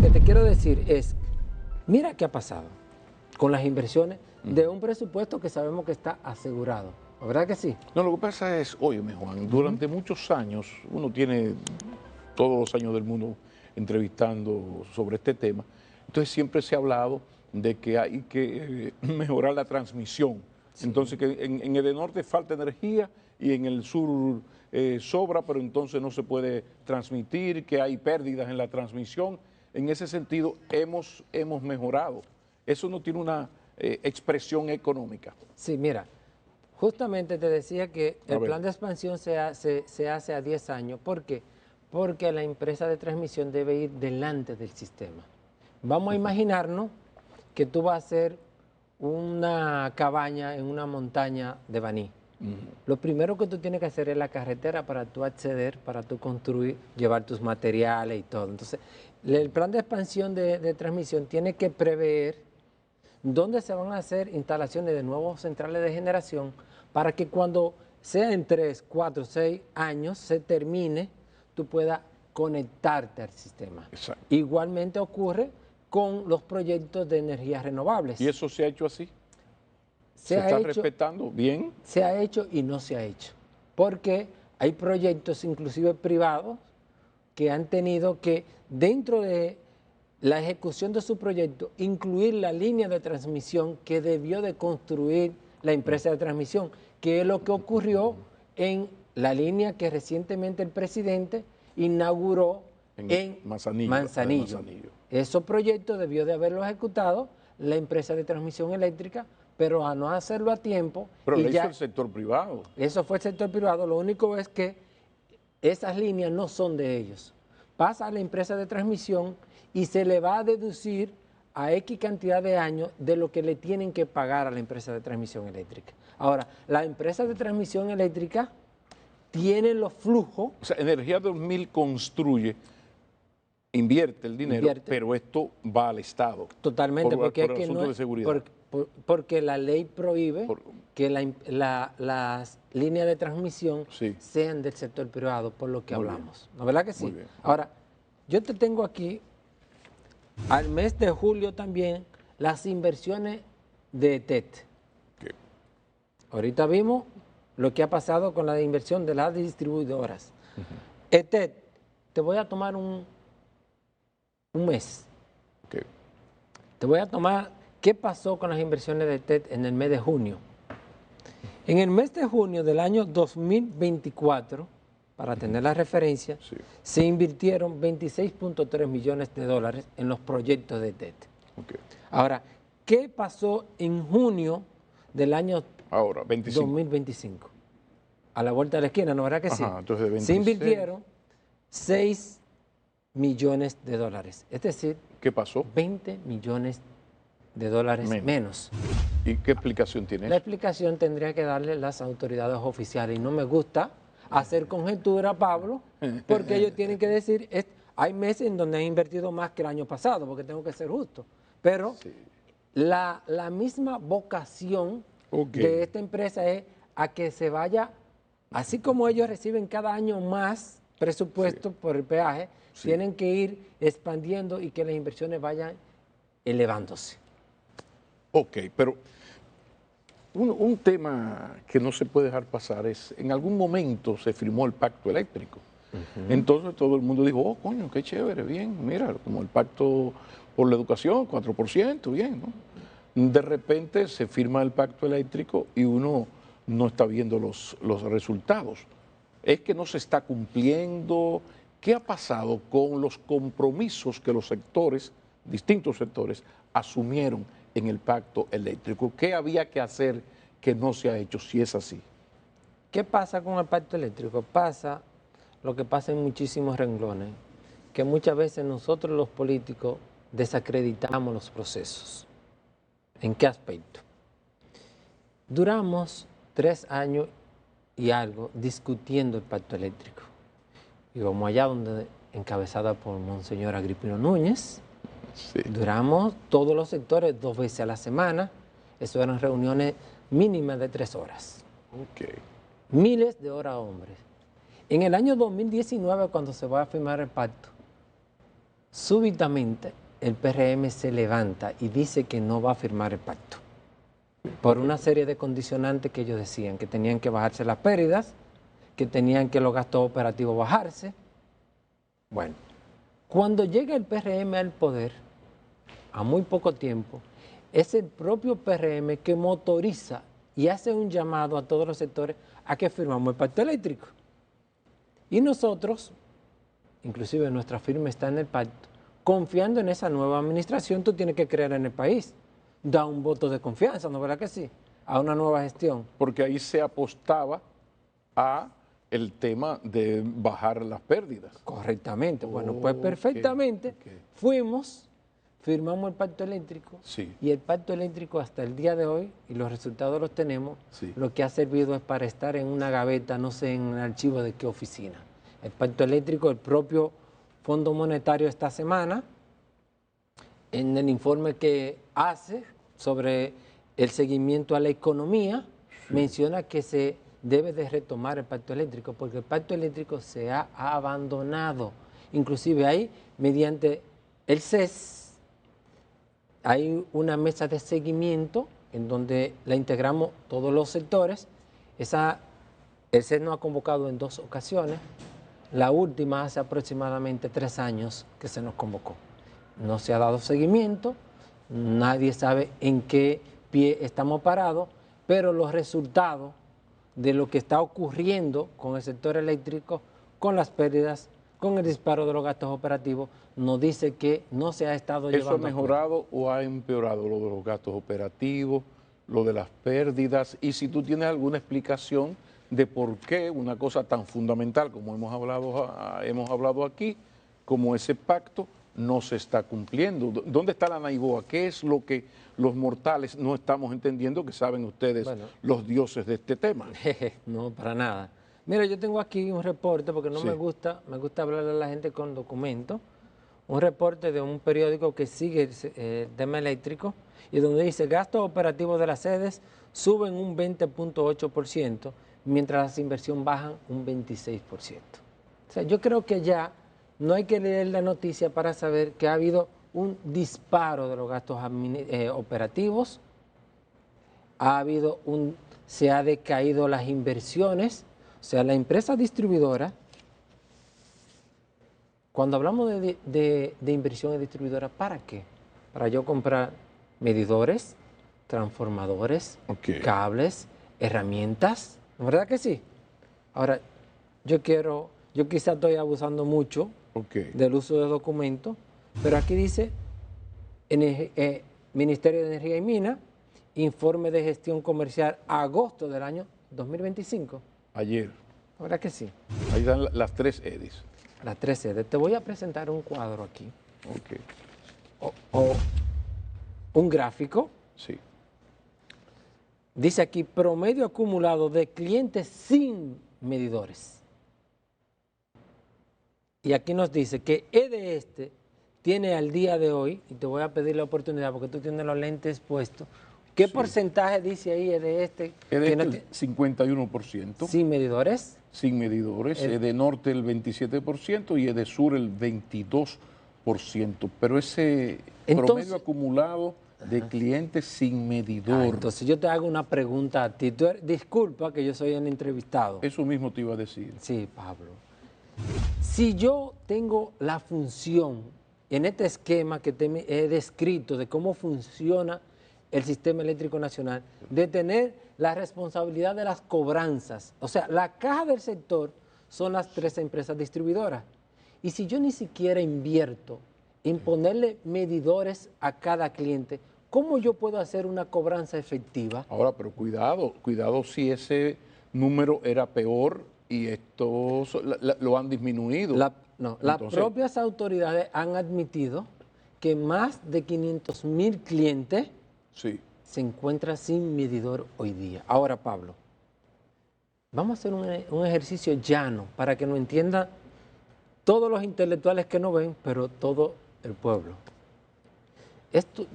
que te quiero decir es, mira qué ha pasado con las inversiones de un presupuesto que sabemos que está asegurado. ¿Verdad que sí? No, lo que pasa es, óyeme Juan, durante muchos años, uno tiene todos los años del mundo entrevistando sobre este tema, entonces siempre se ha hablado de que hay que mejorar la transmisión. Sí. Entonces que en el norte falta energía y en el sur sobra, pero entonces no se puede transmitir, que hay pérdidas en la transmisión. En ese sentido hemos mejorado. Eso no tiene una expresión económica. Sí, mira. Justamente te decía que el plan de expansión se hace a 10 años. ¿Por qué? Porque la empresa de transmisión debe ir delante del sistema. Vamos a imaginarnos que tú vas a hacer una cabaña en una montaña de Baní. Lo primero que tú tienes que hacer es la carretera para tú acceder, para tú construir, llevar tus materiales y todo. Entonces, el plan de expansión de transmisión tiene que prever dónde se van a hacer instalaciones de nuevos centrales de generación para que cuando sea en 3, 4, 6 años se termine, tú puedas conectarte al sistema. Exacto. Igualmente ocurre con los proyectos de energías renovables. ¿Y eso se ha hecho así? ¿Se está respetando bien? Se ha hecho y no se ha hecho. Porque hay proyectos, inclusive privados, que han tenido que, dentro de la ejecución de su proyecto, incluir la línea de transmisión que debió de construir la empresa de transmisión, que es lo que ocurrió en la línea que recientemente el presidente inauguró en Manzanillo. Esos proyectos debió de haberlo ejecutado la empresa de transmisión eléctrica, pero a no hacerlo a tiempo. Pero lo hizo el sector privado. Eso fue el sector privado. Lo único es que esas líneas no son de ellos. Pasa a la empresa de transmisión y se le va a deducir a X cantidad de años de lo que le tienen que pagar a la empresa de transmisión eléctrica. Ahora, la empresa de transmisión eléctrica tiene los flujos. O sea, Energía 2000 construye, invierte el dinero, pero esto va al Estado. Totalmente, porque por asuntos de seguridad. Porque la ley prohíbe que las líneas de transmisión sean del sector privado, por lo que hablamos. ¿No, verdad que sí? Ahora, yo te tengo aquí, al mes de julio también, las inversiones de ETET. Ahorita vimos lo que ha pasado con la inversión de las distribuidoras. ETET, te voy a tomar un mes. Te voy a tomar qué pasó con las inversiones de ETET en el mes de junio. En el mes de junio del año 2024, para tener la referencia, se invirtieron 26.3 millones de dólares en los proyectos de ETET. Ahora, ¿qué pasó en junio del año 2025? A la vuelta de la esquina, ¿no verdad que sí? Entonces de 26. Se invirtieron 6 millones de dólares. Es decir, ¿qué pasó? 20 millones de dólares menos. ¿Y qué explicación tiene? La explicación tendría que darle las autoridades oficiales. Y no me gusta hacer conjetura, Pablo, porque ellos tienen que decir, hay meses en donde han invertido más que el año pasado, porque tengo que ser justo. Pero la misma vocación de esta empresa es a que se vaya, así como ellos reciben cada año más presupuesto por el peaje, tienen que ir expandiendo y que las inversiones vayan elevándose. Ok, pero un tema que no se puede dejar pasar es, en algún momento se firmó el pacto eléctrico. Entonces todo el mundo dijo, oh, coño, qué chévere, bien, mira, como el pacto por la educación, 4%, bien, ¿no? De repente se firma el pacto eléctrico y uno no está viendo los resultados. Es que no se está cumpliendo. ¿Qué ha pasado con los compromisos que los sectores, distintos sectores, asumieron en el pacto eléctrico? ¿Qué había que hacer que no se ha hecho, si es así? ¿Qué pasa con el pacto eléctrico? Pasa lo que pasa en muchísimos renglones, que muchas veces nosotros los políticos desacreditamos los procesos. ¿En qué aspecto? Duramos 3 años y algo discutiendo el pacto eléctrico. Íbamos allá donde, encabezada por Monseñor Agripino Núñez, duramos todos los sectores 2 veces a la semana. Eso eran reuniones mínimas de 3 horas. Miles de horas, hombres. En el año 2019, cuando se va a firmar el pacto, súbitamente el PRM se levanta y dice que no va a firmar el pacto por una serie de condicionantes que ellos decían, que tenían que bajarse las pérdidas, que tenían que los gastos operativos bajarse. Bueno, cuando llega el PRM al poder, a muy poco tiempo, es el propio PRM que motoriza y hace un llamado a todos los sectores a que firmamos el pacto eléctrico. Y nosotros, inclusive nuestra firma está en el pacto, confiando en esa nueva administración, tú tienes que creer en el país. Da un voto de confianza, ¿no verdad que sí? A una nueva gestión. Porque ahí se apostaba a el tema de bajar las pérdidas. Correctamente. Bueno, pues perfectamente fuimos, firmamos el pacto eléctrico y el pacto eléctrico hasta el día de hoy, y los resultados los tenemos, lo que ha servido es para estar en una gaveta, no sé en el archivo de qué oficina. El pacto eléctrico, el propio Fondo Monetario esta semana, en el informe que hace sobre el seguimiento a la economía, menciona que se debe de retomar el pacto eléctrico, porque el pacto eléctrico se ha abandonado. Inclusive ahí, mediante el CES, hay una mesa de seguimiento en donde la integramos todos los sectores. El CES nos ha convocado en 2 ocasiones. La última hace aproximadamente 3 años que se nos convocó. No se ha dado seguimiento, nadie sabe en qué pie estamos parados, pero los resultados de lo que está ocurriendo con el sector eléctrico, con las pérdidas, con el disparo de los gastos operativos, nos dice que no se ha estado llevando. ¿Eso ha mejorado o ha empeorado lo de los gastos operativos, lo de las pérdidas? Y si tú tienes alguna explicación de por qué una cosa tan fundamental como hemos hablado aquí, como ese pacto, no se está cumpliendo. ¿Dónde está la naiboa? ¿Qué es lo que los mortales no estamos entendiendo, que saben ustedes, los dioses de este tema? No, para nada. Mira, yo tengo aquí un reporte, porque no me gusta hablarle a la gente con documentos, un reporte de un periódico que sigue el tema eléctrico, y donde dice, gastos operativos de las sedes suben un 20.8%, mientras las inversiones bajan un 26%. O sea, yo creo que ya no hay que leer la noticia para saber que ha habido un disparo de los gastos operativos, se ha decaído las inversiones. O sea, la empresa distribuidora, cuando hablamos de inversión en distribuidora, ¿para qué? Para yo comprar medidores, transformadores, cables, herramientas, ¿no es verdad que sí? Ahora, yo quizá estoy abusando mucho del uso de documentos, pero aquí dice, Ministerio de Energía y Minas, informe de gestión comercial agosto del año 2025. Ayer. ¿No verdad que sí? Ahí están las 3 EDIs. Las 3 EDIs. Te voy a presentar un cuadro aquí. O un gráfico. Sí. Dice aquí, promedio acumulado de clientes sin medidores. Y aquí nos dice que EDE tiene al día de hoy, y te voy a pedir la oportunidad porque tú tienes los lentes puestos, ¿qué porcentaje dice ahí EDE? El 51%. ¿Sin medidores? Sin medidores. EDE Norte el 27% y EDE Sur el 22%. Pero ese promedio acumulado de clientes sin medidor. Entonces yo te hago una pregunta a ti. Disculpa que yo soy un entrevistado. Eso mismo te iba a decir. Sí, Pablo. Si yo tengo la función en este esquema que te he descrito de cómo funciona el sistema eléctrico nacional, de tener la responsabilidad de las cobranzas, o sea, la caja del sector son las 3 empresas distribuidoras. Y si yo ni siquiera invierto en ponerle medidores a cada cliente, ¿cómo yo puedo hacer una cobranza efectiva? Ahora, pero cuidado si ese número era peor y esto lo han disminuido. Las propias autoridades han admitido que más de 500,000 clientes se encuentran sin medidor hoy día. Ahora, Pablo, vamos a hacer un ejercicio llano para que nos entiendan todos los intelectuales que nos ven, pero todo el pueblo.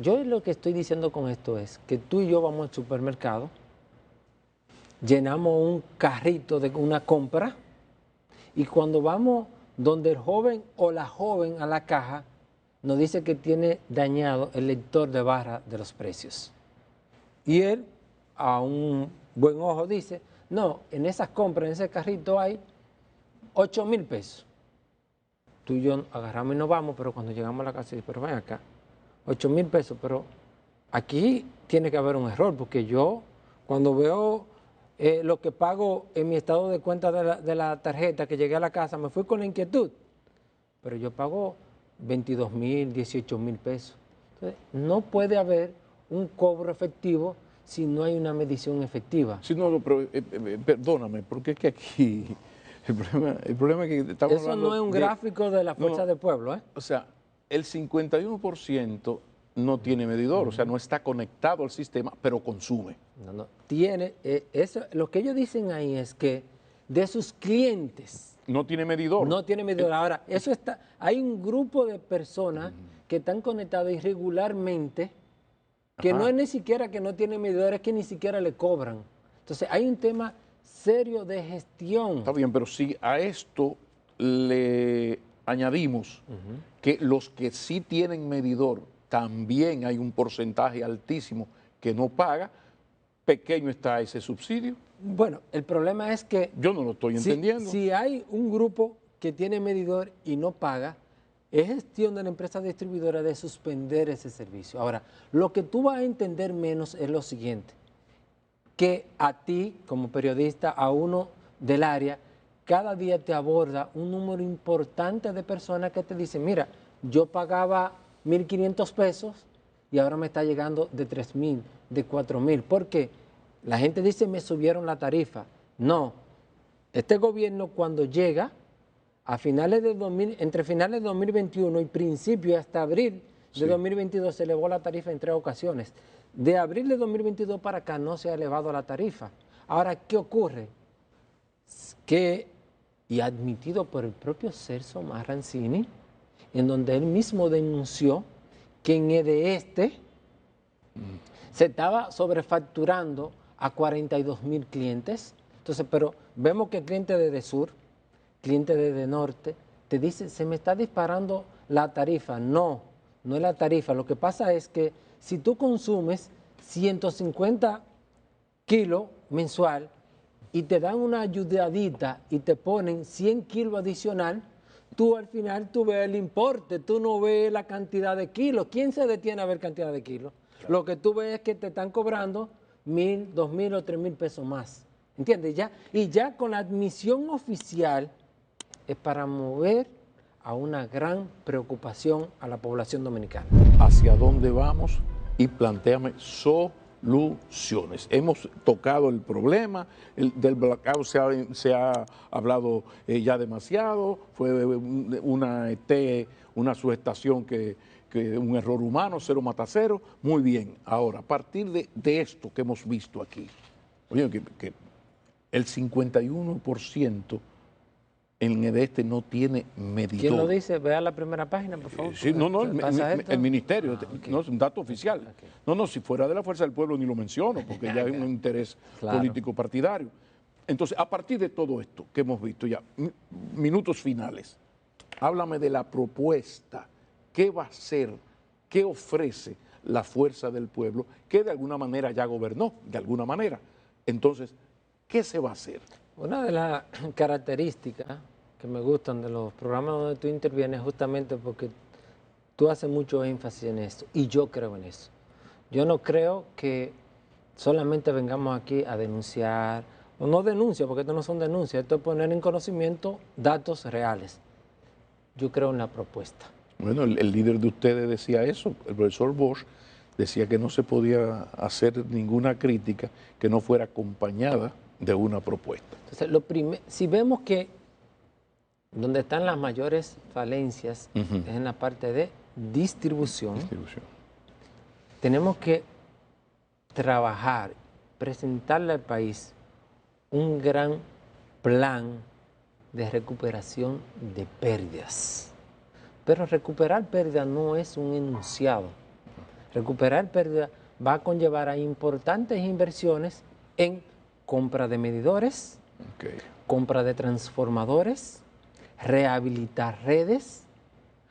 Yo lo que estoy diciendo con esto es que tú y yo vamos al supermercado, llenamos un carrito de una compra y cuando vamos donde el joven o la joven a la caja, nos dice que tiene dañado el lector de barra de los precios. Y él, a un buen ojo, dice, no, en esas compras, en ese carrito hay 8,000 pesos. Tú y yo agarramos y nos vamos, pero cuando llegamos a la casa, pero ven acá, 8,000 pesos, pero aquí tiene que haber un error, porque yo cuando veo lo que pago en mi estado de cuenta de la tarjeta que llegué a la casa, me fui con la inquietud, pero yo pago 22,000, 18,000 pesos. Entonces, no puede haber un cobro efectivo si no hay una medición efectiva. Sí, no, pero perdóname, porque es que aquí el problema es que estamos Eso no es un gráfico de la fuerza del pueblo, ¿eh? O sea, el 51% no tiene medidor, o sea, no está conectado al sistema, pero consume. No. Tiene, eso, lo que ellos dicen ahí es que de sus clientes... No tiene medidor. No tiene medidor. Ahora, eso está, hay un grupo de personas que están conectadas irregularmente, que no es ni siquiera que no tienen medidor, es que ni siquiera le cobran. Entonces, hay un tema serio de gestión. Está bien, pero si a esto le añadimos que los que sí tienen medidor, también hay un porcentaje altísimo que no paga, pequeño está ese subsidio. Bueno, el problema es que... Yo no lo estoy entendiendo. Si hay un grupo que tiene medidor y no paga, es gestión de la empresa distribuidora de suspender ese servicio. Ahora, lo que tú vas a entender menos es lo siguiente, que a ti, como periodista, a uno del área, cada día te aborda un número importante de personas que te dicen, mira, yo pagaba 1,500 pesos y ahora me está llegando de 3,000, de 4,000. ¿Por qué? La gente dice, me subieron la tarifa. No, este gobierno cuando llega, a finales de entre finales de 2021 y principio hasta abril de 2022 se elevó la tarifa en 3 ocasiones. De abril de 2022 para acá no se ha elevado la tarifa. Ahora, ¿qué ocurre? Que, y admitido por el propio Celso Marrancini, en donde él mismo denunció que en EDESTE se estaba sobrefacturando a 42,000 clientes. Entonces, pero vemos que el cliente de EDESUR, cliente de EDENORTE, te dice, se me está disparando la tarifa. No, no es la tarifa. Lo que pasa es que si tú consumes 150 kilos mensual y te dan una ayudadita y te ponen 100 kilos adicional, tú al final tú ves el importe, tú no ves la cantidad de kilos. ¿Quién se detiene a ver cantidad de kilos? Claro. Lo que tú ves es que te están cobrando 1,000, 2,000 o 3,000 pesos más. ¿Entiendes? Y ya con la admisión oficial es para mover a una gran preocupación a la población dominicana. ¿Hacia dónde vamos? Y plantéame soluciones. Hemos tocado el problema, del blackout se ha hablado ya demasiado, fue una subestación que un error humano, cero mata cero, muy bien. Ahora, a partir de esto que hemos visto aquí, oye, que el 51% en EDESTE no tiene medidor. ¿Quién lo dice? Vea la primera página, por favor. Sí, no, el ministerio, okay. No es un dato oficial. Okay. No, si fuera de la Fuerza del Pueblo ni lo menciono, porque ya hay un interés político partidario. Entonces, a partir de todo esto que hemos visto ya, minutos finales, háblame de la propuesta, qué va a hacer, qué ofrece la Fuerza del Pueblo, que de alguna manera ya gobernó, de alguna manera. Entonces, ¿qué se va a hacer? Una de las características que me gustan de los programas donde tú intervienes justamente porque tú haces mucho énfasis en esto y yo creo en eso. Yo no creo que solamente vengamos aquí a denunciar, o no denuncias, porque esto no son denuncias, esto es poner en conocimiento datos reales. Yo creo en la propuesta. Bueno, el líder de ustedes decía eso, el profesor Bosch decía que no se podía hacer ninguna crítica que no fuera acompañada de una propuesta. Entonces, si vemos que donde están las mayores falencias es en la parte de distribución, tenemos que trabajar, presentarle al país un gran plan de recuperación de pérdidas. Pero recuperar pérdidas no es un enunciado. Recuperar pérdidas va a conllevar a importantes inversiones en compra de medidores, compra de transformadores, rehabilitar redes,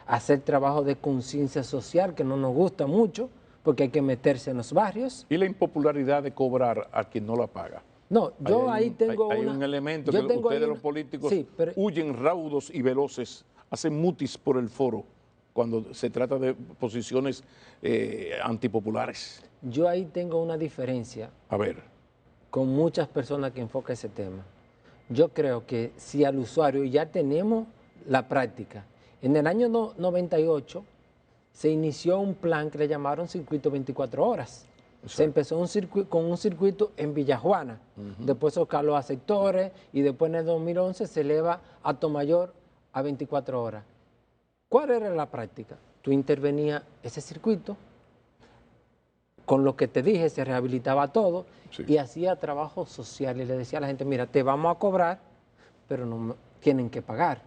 hacer trabajo de conciencia social, que no nos gusta mucho, porque hay que meterse en los barrios. ¿Y la impopularidad de cobrar a quien no la paga? No, yo ahí tengo hay un elemento que ustedes los políticos huyen raudos y veloces, hacen mutis por el foro cuando se trata de posiciones antipopulares. Yo ahí tengo una diferencia. A ver. Con muchas personas que enfocan ese tema. Yo creo que si al usuario ya tenemos la práctica, en el año 98 se inició un plan que le llamaron Circuito 24 Horas. Exacto. Se empezó con un circuito en Villajuana, después se escaló a sectores y después en el 2011 se eleva a Tomayor a 24 horas. ¿Cuál era la práctica? Tú intervenías ese circuito, con lo que te dije, se rehabilitaba todo y hacía trabajo social y le decía a la gente, mira, te vamos a cobrar, pero no tienen que pagar.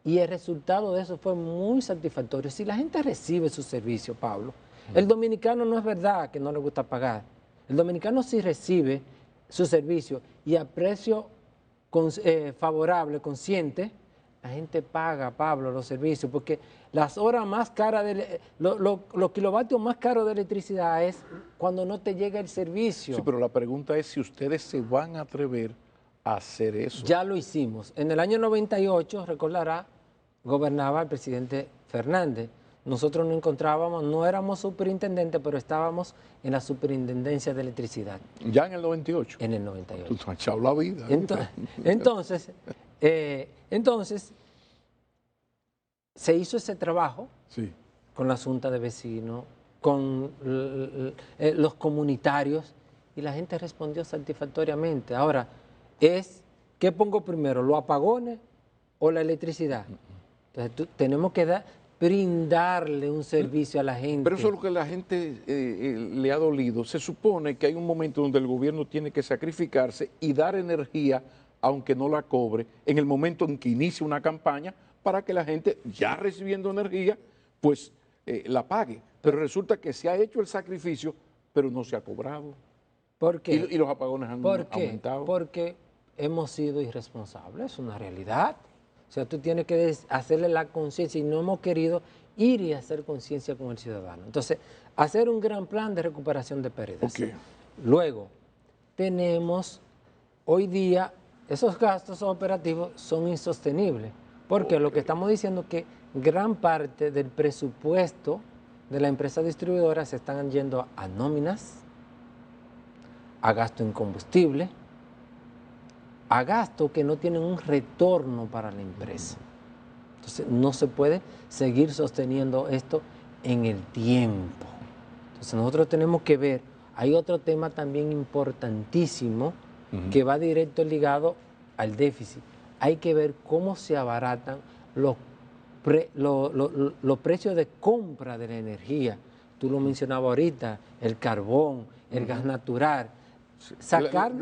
Y el resultado de eso fue muy satisfactorio. Si la gente recibe su servicio, Pablo, el dominicano no es verdad que no le gusta pagar. El dominicano sí recibe su servicio y a precio favorable, consciente, la gente paga, Pablo, los servicios, porque las horas más caras, los kilovatios más caros de electricidad es cuando no te llega el servicio. Sí, pero la pregunta es si ustedes se van a atrever a hacer eso. Ya lo hicimos. En el año 98, recordará, gobernaba el presidente Fernández. Nosotros nos encontrábamos, no éramos superintendentes, pero estábamos en la superintendencia de electricidad. ¿Ya en el 98? En el 98. Tú te has echado la vida. Entonces, se hizo ese trabajo con la Junta de Vecinos, con los comunitarios, y la gente respondió satisfactoriamente. Ahora, ¿qué pongo primero, los apagones o la electricidad? Entonces, tenemos que brindarle un servicio a la gente. Pero eso es lo que a la gente le ha dolido. Se supone que hay un momento donde el gobierno tiene que sacrificarse y dar energía, aunque no la cobre, en el momento en que inicia una campaña, para que la gente, ya recibiendo energía, pues la pague. Pero resulta que se ha hecho el sacrificio, pero no se ha cobrado. ¿Por qué? Y los apagones han aumentado. Porque hemos sido irresponsables, es una realidad. O sea, tú tienes que hacerle la conciencia y no hemos querido ir y hacer conciencia con el ciudadano. Entonces, hacer un gran plan de recuperación de pérdidas. Okay. Luego, tenemos hoy día, esos gastos operativos son insostenibles, porque lo que estamos diciendo es que gran parte del presupuesto de la empresa distribuidora se están yendo a nóminas, a gasto en combustible, a gastos que no tienen un retorno para la empresa. Entonces, no se puede seguir sosteniendo esto en el tiempo. Entonces, nosotros tenemos que ver, hay otro tema también importantísimo que va directo ligado al déficit. Hay que ver cómo se abaratan los precios de compra de la energía. Tú lo mencionabas ahorita, el carbón, el gas natural.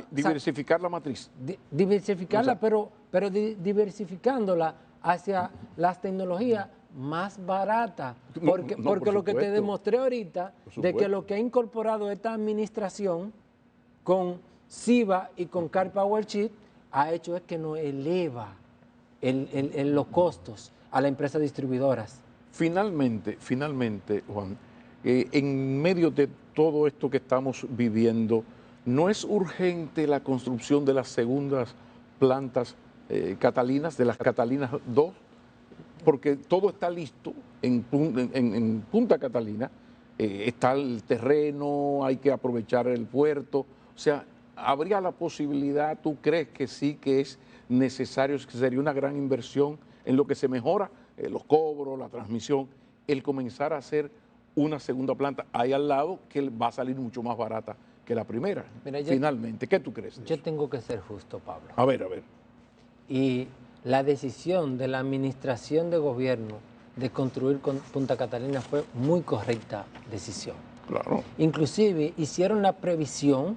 Diversificar la matriz. Diversificarla, pero diversificándola hacia las tecnologías más baratas. Porque lo que te demostré ahorita, de que lo que ha incorporado esta administración con SIVA y con Car Power Chip ha hecho es que nos eleva los costos a las empresas distribuidoras. Finalmente, Juan, en medio de todo esto que estamos viviendo, ¿no es urgente la construcción de las segundas plantas catalinas, de las Catalinas 2? Porque todo está listo en Punta Catalina, está el terreno, hay que aprovechar el puerto. O sea, ¿habría la posibilidad, tú crees que sí, que es necesario, que sería una gran inversión en lo que se mejora, los cobros, la transmisión, el comenzar a hacer una segunda planta ahí al lado que va a salir mucho más barata que la primera? Mira, finalmente, ¿qué tú crees? Yo tengo que ser justo, Pablo. A ver. Y la decisión de la administración de gobierno de construir con Punta Catalina fue muy correcta decisión. Claro. Inclusive hicieron la previsión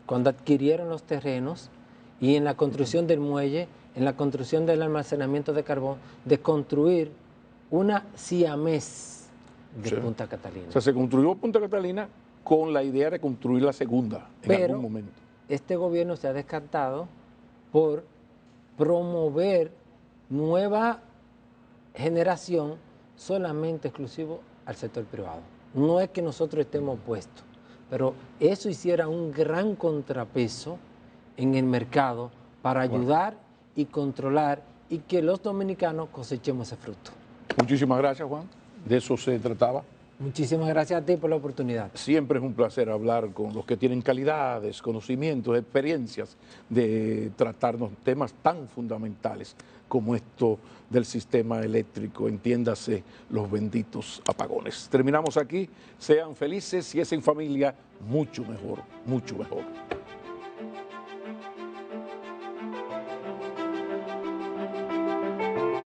cuando adquirieron los terrenos y en la construcción del muelle, en la construcción del almacenamiento de carbón, de construir una siamés de Punta Catalina. O sea, se construyó Punta Catalina con la idea de construir la segunda en algún momento. Este gobierno se ha descartado por promover nueva generación solamente exclusivo al sector privado. No es que nosotros estemos opuestos, pero eso hiciera un gran contrapeso en el mercado para ayudar y controlar y que los dominicanos cosechemos ese fruto. Muchísimas gracias, Juan. De eso se trataba. Muchísimas gracias a ti por la oportunidad. Siempre es un placer hablar con los que tienen calidades, conocimientos, experiencias de tratarnos temas tan fundamentales como esto del sistema eléctrico, entiéndase los benditos apagones. Terminamos aquí, sean felices, si es en familia, mucho mejor, mucho mejor.